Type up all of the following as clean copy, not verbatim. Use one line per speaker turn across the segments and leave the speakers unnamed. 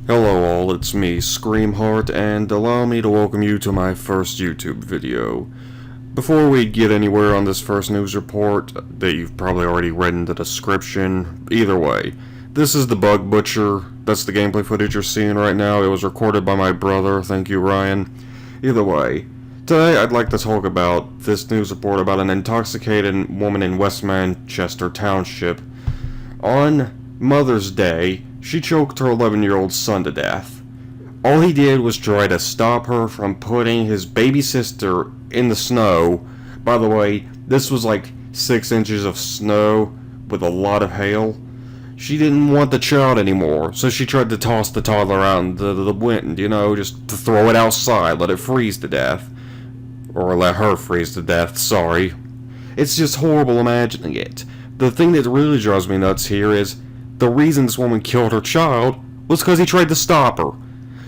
Hello all, it's me, Screamheart, and allow me to welcome you to my first YouTube video. Before we get anywhere on this first news report, that you've probably already read in the description, either way, this is the Bug Butcher. That's the gameplay footage you're seeing right now. It was recorded by my brother, thank you Ryan. Either way, today I'd like to talk about this news report about an intoxicated woman in West Manchester Township. On Mother's Day, she choked her 11-year-old son to death. All he did was try to stop her from putting his baby sister in the snow. By the way, this was like 6 inches of snow with a lot of hail. She didn't want the child anymore, so she tried to toss the toddler out into the wind, just to throw it outside, let it freeze to death. Or let her freeze to death, sorry. It's just horrible imagining it. The thing that really drives me nuts here is the reason this woman killed her child was because he tried to stop her.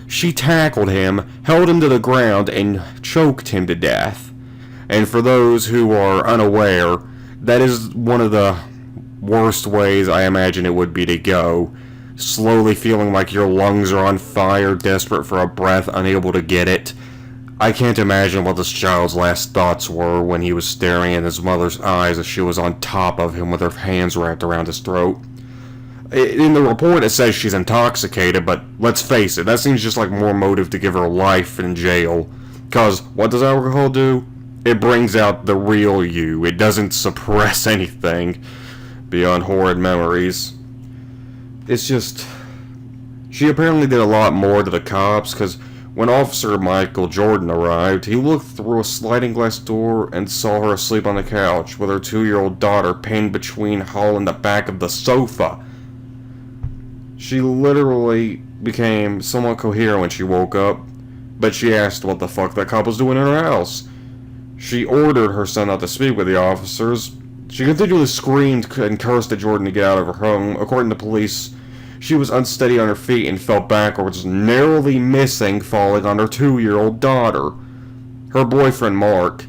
She tackled him, held him to the ground, and choked him to death. And for those who are unaware, that is one of the worst ways I imagine it would be to go. Slowly feeling like your lungs are on fire, desperate for a breath, unable to get it. I can't imagine what this child's last thoughts were when he was staring in his mother's eyes as she was on top of him with her hands wrapped around his throat. In the report it says she's intoxicated, but let's face it, that seems just like more motive to give her life in jail. Cause what does alcohol do? It brings out the real you. It doesn't suppress anything beyond horrid memories. It's just, she apparently did a lot more to the cops, cause when Officer Michael Jordan arrived, he looked through a sliding glass door and saw her asleep on the couch with her 2-year-old daughter pinned between Hall and the back of the sofa. She literally became somewhat coherent when she woke up, but she asked what the fuck that cop was doing in her house. She ordered her son not to speak with the officers. She continually screamed and cursed at Jordan to get out of her home. According to police, she was unsteady on her feet and fell backwards, narrowly missing falling on her 2-year-old daughter. Her boyfriend, Mark,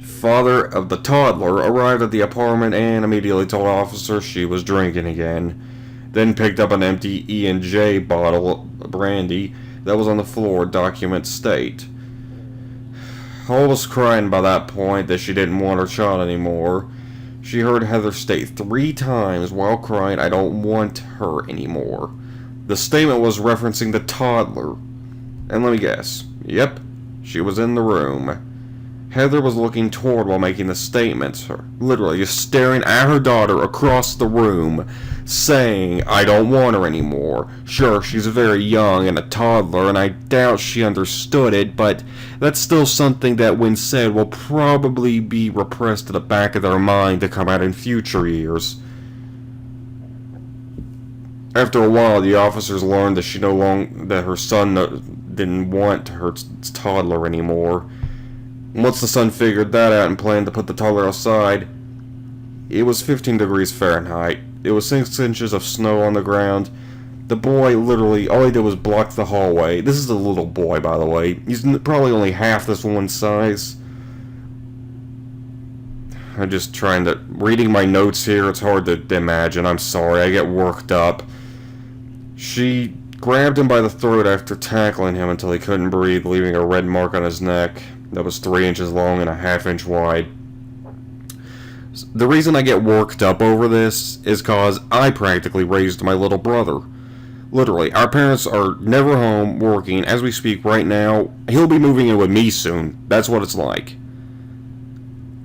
father of the toddler, arrived at the apartment and immediately told officers she was drinking again. Then picked up an empty E&J bottle of brandy that was on the floor, documents state. Hall was crying by that point that she didn't want her child anymore. She heard Heather state 3 times while crying, "I don't want her anymore." The statement was referencing the toddler. And let me guess. Yep, she was in the room. Heather was looking toward while making the statement, literally just staring at her daughter across the room, saying, "I don't want her anymore." Sure, she's very young and a toddler, and I doubt she understood it, but that's still something that, when said, will probably be repressed to the back of their mind to come out in future years. After a while, the officers learned that that her son didn't want her toddler anymore. Once the son figured that out and planned to put the toddler outside, it was 15 degrees Fahrenheit. It was 6 inches of snow on the ground. The boy literally, all he did was block the hallway. This is a little boy, by the way. He's probably only half this woman's size. I'm just reading my notes here, it's hard to imagine. I'm sorry, I get worked up. She grabbed him by the throat after tackling him until he couldn't breathe, leaving a red mark on his neck that was 3 inches long and a ½ inch wide. The reason I get worked up over this is cause I practically raised my little brother. Literally, our parents are never home working. As we speak right now, he'll be moving in with me soon. That's what it's like.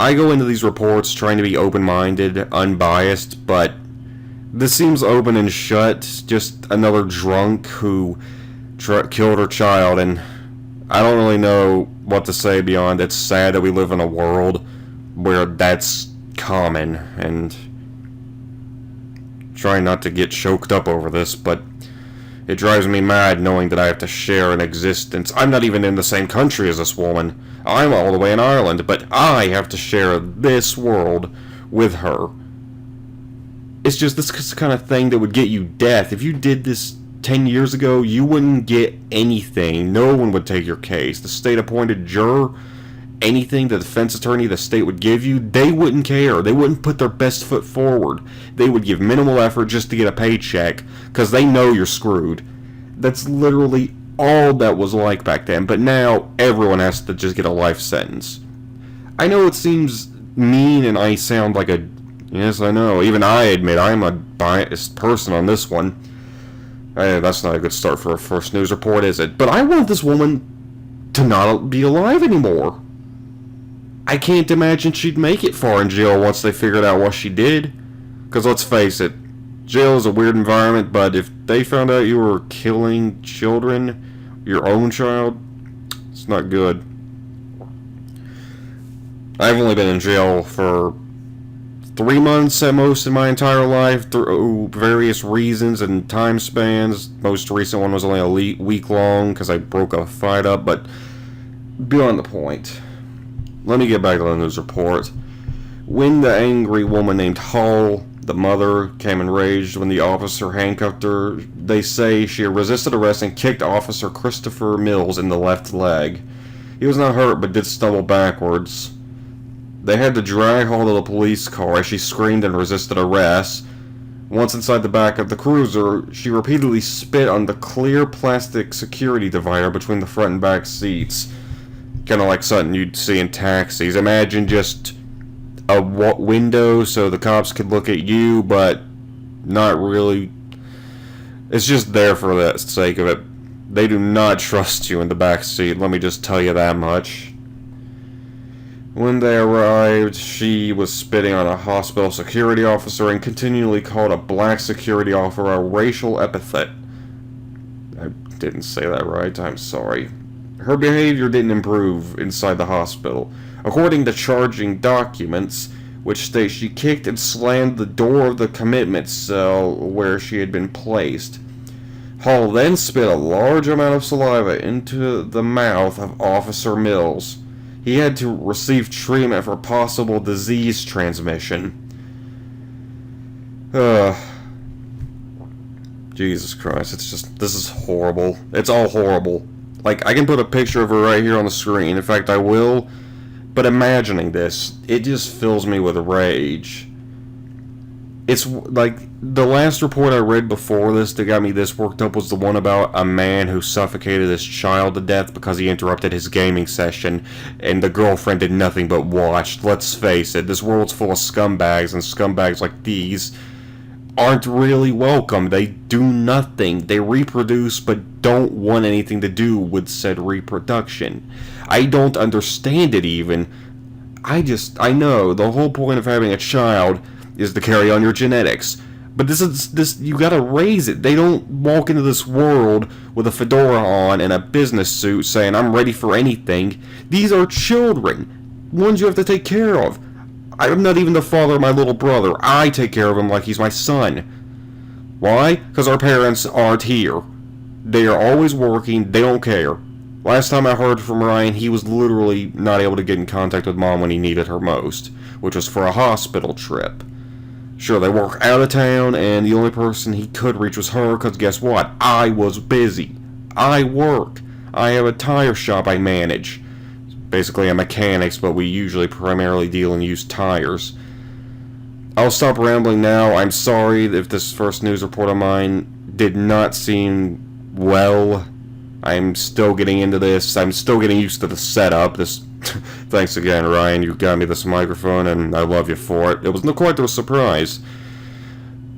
I go into these reports trying to be open-minded, unbiased, but this seems open and shut. Just another drunk who killed her child, and I don't really know what to say beyond it's sad that we live in a world where that's common, and trying not to get choked up over this, but it drives me mad knowing that I have to share an existence. I'm not even in the same country as this woman. I'm all the way in Ireland, but I have to share this world with her. It's just this kind of thing that would get you death. If you did this 10 years ago, you wouldn't get anything. No one would take your case. The state-appointed juror, anything the defense attorney the state would give you, they wouldn't care. They wouldn't put their best foot forward. They would give minimal effort just to get a paycheck, because they know you're screwed. That's literally all that was like back then, but now everyone has to just get a life sentence. I know it seems mean and I sound like a... Yes, I know. Even I admit I'm a biased person on this one. That's not a good start for a first news report, is it? But I want this woman to not be alive anymore. I can't imagine she'd make it far in jail once they figured out what she did. Because let's face it, jail is a weird environment, but if they found out you were killing children, your own child, it's not good. I've only been in jail for 3 months at most in my entire life through various reasons and time spans. Most recent one was only a week long because I broke a fight up, but beyond the point. Let me get back to the news report. When the angry woman named Hall, the mother, came enraged when the officer handcuffed her, they say she resisted arrest and kicked Officer Christopher Mills in the left leg. He was not hurt but did stumble backwards. They had to drag Hall to the police car as she screamed and resisted arrest. Once inside the back of the cruiser, she repeatedly spit on the clear plastic security divider between the front and back seats. Kind of like something you'd see in taxis. Imagine just a window so the cops could look at you, but not really. It's just there for the sake of it. They do not trust you in the back seat, let me just tell you that much. When they arrived, she was spitting on a hospital security officer and continually called a black security officer a racial epithet. I didn't say that right, I'm sorry. Her behavior didn't improve inside the hospital. According to charging documents, which state she kicked and slammed the door of the commitment cell where she had been placed. Hall then spit a large amount of saliva into the mouth of Officer Mills. He had to receive treatment for possible disease transmission. Jesus Christ, this is horrible. It's all horrible. Like, I can put a picture of her right here on the screen. In fact, I will. But imagining this, it just fills me with rage. It's like, the last report I read before this that got me this worked up was the one about a man who suffocated his child to death because he interrupted his gaming session, and the girlfriend did nothing but watch. Let's face it, this world's full of scumbags, and scumbags like these aren't really welcome. They do nothing. They reproduce but don't want anything to do with said reproduction. I don't understand it even. I know the whole point of having a child is to carry on your genetics. But this you gotta raise it. They don't walk into this world with a fedora on and a business suit saying, I'm ready for anything. These are children. Ones you have to take care of. I'm not even the father of my little brother. I take care of him like he's my son. Why? Because our parents aren't here. They are always working. They don't care. Last time I heard from Ryan, he was literally not able to get in contact with Mom when he needed her most, which was for a hospital trip. Sure, they work out of town, and the only person he could reach was her, because guess what? I was busy. I work. I have a tire shop I manage. Basically a mechanics, but we usually primarily deal in used tires. I'll stop rambling now. I'm sorry if this first news report of mine did not seem well. I'm still getting into this. I'm still getting used to the setup. Thanks again, Ryan. You got me this microphone, and I love you for it. It was quite a surprise.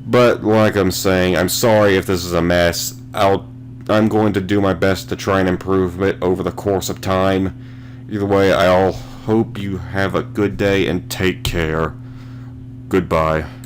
But like I'm saying, I'm sorry if this is a mess. I'm going to do my best to try and improve it over the course of time. Either way, I'll hope you have a good day and take care. Goodbye.